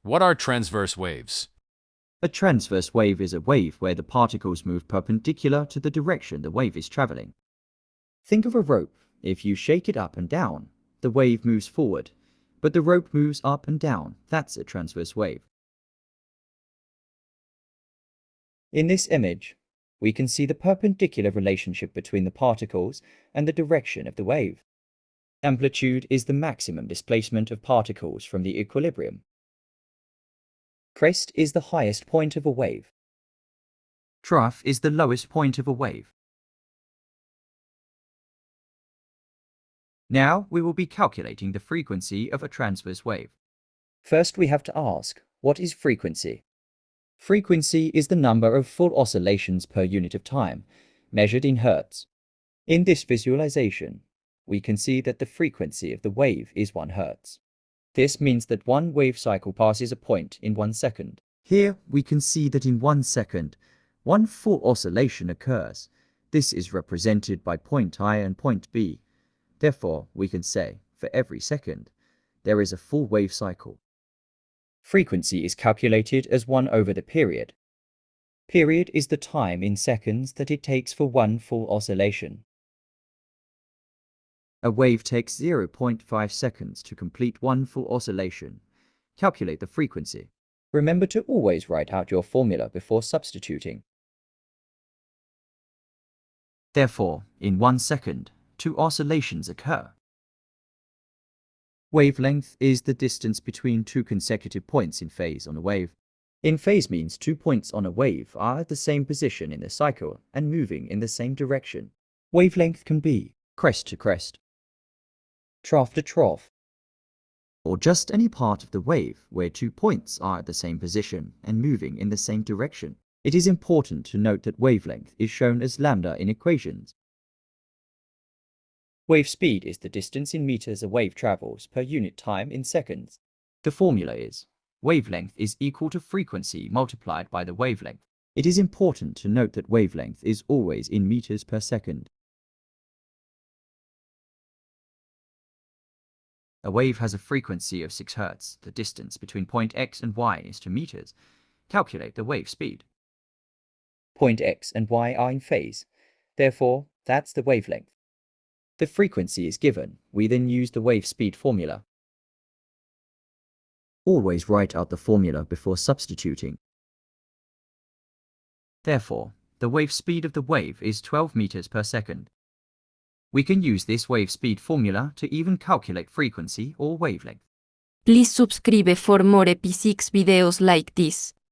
What are transverse waves? A transverse wave is a wave where the particles move perpendicular to the direction the wave is traveling. Think of a rope. If you shake it up and down, the wave moves forward, but the rope moves up and down. That's a transverse wave. In this image, we can see the perpendicular relationship between the particles and the direction of the wave. Amplitude is the maximum displacement of particles from the equilibrium. Crest is the highest point of a wave. Trough is the lowest point of a wave. Now we will be calculating the frequency of a transverse wave. First we have to ask, what is frequency? Frequency is the number of full oscillations per unit of time, measured in Hertz. In this visualization, we can see that the frequency of the wave is 1 Hertz. This means that one wave cycle passes a point in 1 second. Here we can see that in 1 second, one full oscillation occurs. This is represented by point I and point B. Therefore, we can say, for every second, there is a full wave cycle. Frequency is calculated as 1 over the period. Period is the time in seconds that it takes for one full oscillation. A wave takes 0.5 seconds to complete one full oscillation. Calculate the frequency. Remember to always write out your formula before substituting. Therefore, in 1 second, 2 oscillations occur. Wavelength is the distance between 2 consecutive points in phase on a wave. In phase means 2 points on a wave are at the same position in the cycle and moving in the same direction. Wavelength can be crest to crest, trough to trough, or just any part of the wave where 2 points are at the same position and moving in the same direction. It is important to note that wavelength is shown as lambda in equations. Wave speed is the distance in meters a wave travels per unit time in seconds. The formula is wavelength is equal to frequency multiplied by the wavelength. It is important to note that wavelength is always in meters per second. A wave has a frequency of 6 Hz. The distance between point X and Y is 2 meters. Calculate the wave speed. Point X and Y are in phase. Therefore, that's the wavelength. The frequency is given. We then use the wave speed formula. Always write out the formula before substituting. Therefore, the wave speed of the wave is 12 meters per second. We can use this wave speed formula to even calculate frequency or wavelength. Please subscribe for more EP6 videos like this.